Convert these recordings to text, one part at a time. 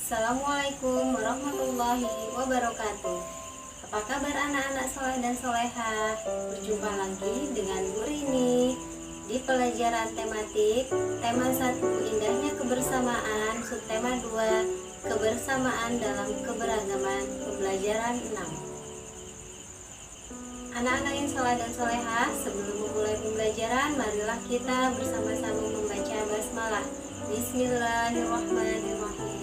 Assalamualaikum warahmatullahi wabarakatuh. Apa kabar anak-anak soleh dan solehah? Berjumpa lagi dengan Bu Rini di pelajaran tematik tema 1 indahnya kebersamaan, subtema 2 kebersamaan dalam keberagaman, pembelajaran 6. Anak-anak yang soleh dan solehah, sebelum memulai pembelajaran, marilah kita bersama-sama membaca basmalah. Bismillahirrahmanirrahim.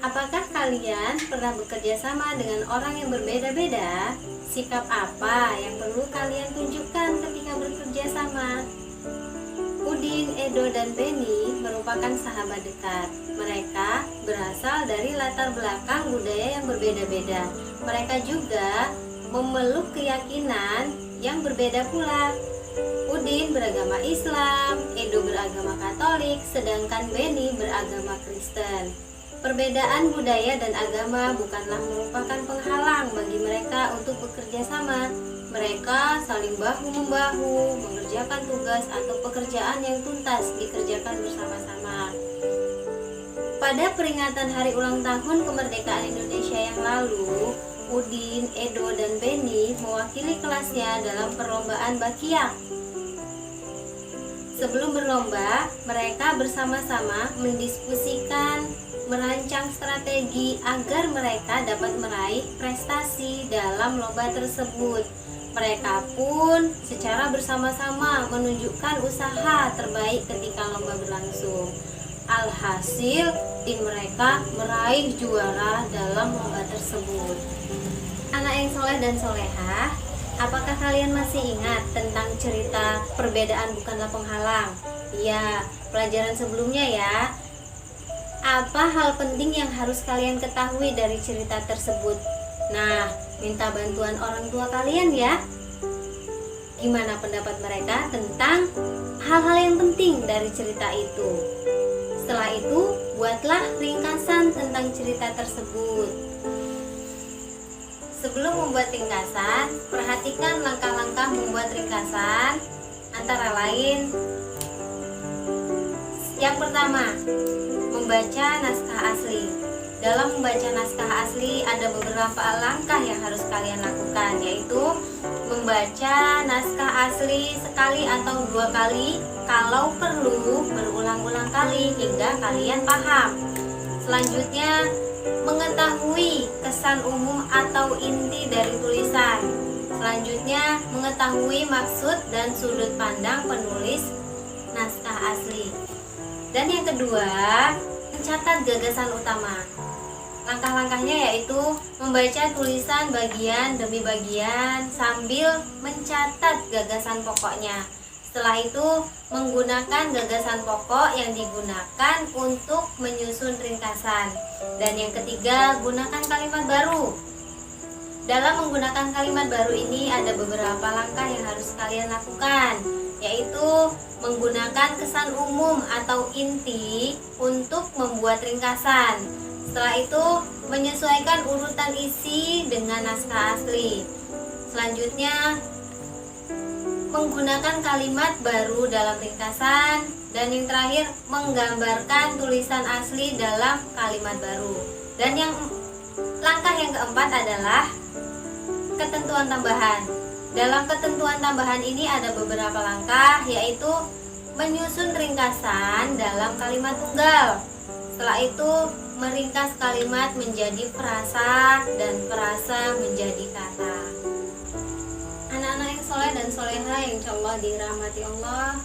Apakah kalian pernah bekerja sama dengan orang yang berbeda-beda? Sikap apa yang perlu kalian tunjukkan ketika bekerja sama? Udin, Edo, dan Beni merupakan sahabat dekat. Mereka berasal dari latar belakang budaya yang berbeda-beda. Mereka juga memeluk keyakinan yang berbeda pula. Udin beragama Islam, Edo beragama Katolik, sedangkan Beni beragama Kristen. Perbedaan budaya dan agama bukanlah merupakan penghalang bagi mereka untuk bekerja sama. Mereka saling bahu-membahu mengerjakan tugas atau pekerjaan yang tuntas dikerjakan bersama-sama. Pada peringatan hari ulang tahun kemerdekaan Indonesia yang lalu, Udin, Edo, dan Beni mewakili kelasnya dalam perlombaan Bakiak. Sebelum berlomba, mereka bersama-sama mendiskusikan, merancang strategi agar mereka dapat meraih prestasi dalam lomba tersebut. Mereka pun secara bersama-sama menunjukkan usaha terbaik ketika lomba berlangsung. Alhasil, tim mereka meraih juara dalam lomba tersebut. Anak yang soleh dan solehah, apakah kalian masih ingat tentang cerita perbedaan bukanlah penghalang? Ya, pelajaran sebelumnya ya. Apa hal penting yang harus kalian ketahui dari cerita tersebut? Nah, minta bantuan orang tua kalian ya. Gimana pendapat mereka tentang hal-hal yang penting dari cerita itu? Setelah itu, buatlah ringkasan tentang cerita tersebut. Sebelum membuat ringkasan, perhatikan langkah-langkah membuat ringkasan, antara lain: yang pertama, membaca naskah asli. Dalam membaca naskah asli ada beberapa langkah yang harus kalian lakukan, yaitu membaca naskah asli sekali atau 2 kali, kalau perlu berulang-ulang kali hingga kalian paham. Selanjutnya, mengetahui kesan umum atau inti dari tulisan. Selanjutnya, mengetahui maksud dan sudut pandang penulis naskah asli. Dan yang kedua, mencatat gagasan utama. Langkah-langkahnya yaitu membaca tulisan bagian demi bagian sambil mencatat gagasan pokoknya. Setelah itu, menggunakan gagasan pokok yang digunakan untuk menyusun ringkasan. Dan yang ketiga, gunakan kalimat baru. Dalam menggunakan kalimat baru ini ada beberapa langkah yang harus kalian lakukan, yaitu menggunakan kesan umum atau inti untuk membuat ringkasan. Setelah itu, menyesuaikan urutan isi dengan naskah asli. Selanjutnya, menggunakan kalimat baru dalam ringkasan. Dan yang terakhir, menggambarkan tulisan asli dalam kalimat baru. Dan langkah yang keempat adalah ketentuan tambahan. Dalam ketentuan tambahan ini ada beberapa langkah, yaitu menyusun ringkasan dalam kalimat tunggal. Setelah itu, meringkas kalimat menjadi frasa dan frasa menjadi kata. Anak-anak yang soleh dan solehah yang insyaallah dirahmati Allah,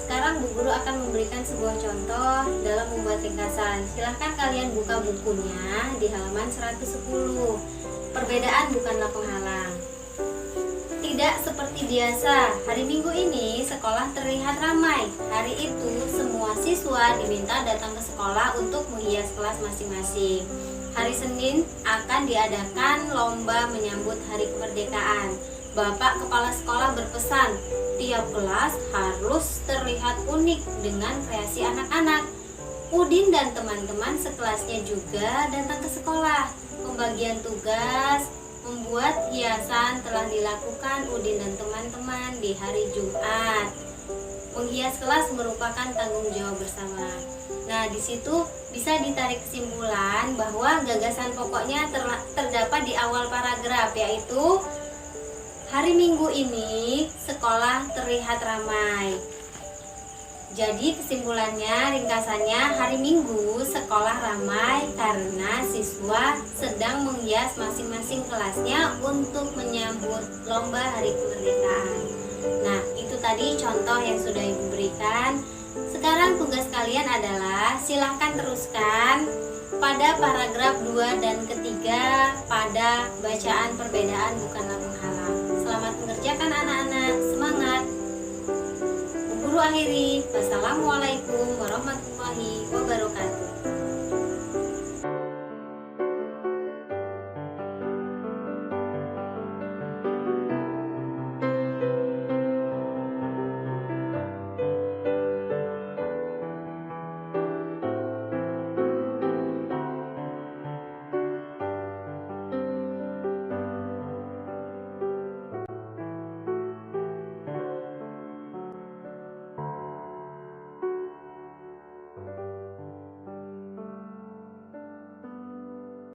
sekarang Bu Guru akan memberikan sebuah contoh dalam membuat ringkasan. Silahkan kalian buka bukunya di halaman 110. Perbedaan bukanlah penghalang. Tidak seperti biasa, hari Minggu ini sekolah terlihat ramai. Hari itu semua siswa diminta datang ke sekolah untuk menghias kelas masing-masing. Hari Senin akan diadakan lomba menyambut hari kemerdekaan. Bapak Kepala Sekolah berpesan, tiap kelas harus terlihat unik dengan kreasi anak-anak. Udin dan teman-teman sekelasnya juga datang ke sekolah. Pembagian tugas membuat hiasan telah dilakukan Udin dan teman-teman di hari Jumat. Menghias kelas merupakan tanggung jawab bersama. Nah, di situ bisa ditarik kesimpulan bahwa gagasan pokoknya terdapat di awal paragraf, yaitu hari Minggu ini sekolah terlihat ramai. Jadi kesimpulannya, ringkasannya, hari Minggu sekolah ramai karena siswa sedang menghias masing-masing kelasnya untuk menyambut lomba hari kemerdekaan. Nah, itu tadi contoh yang sudah Ibu berikan. Sekarang tugas kalian adalah silahkan teruskan pada paragraf 2 dan ketiga pada bacaan perbedaan bukanlah penghalang. Selamat mengerjakan anak-anak, semangat. Guru akhiri, wassalamualaikum warahmatullahi wabarakatuh.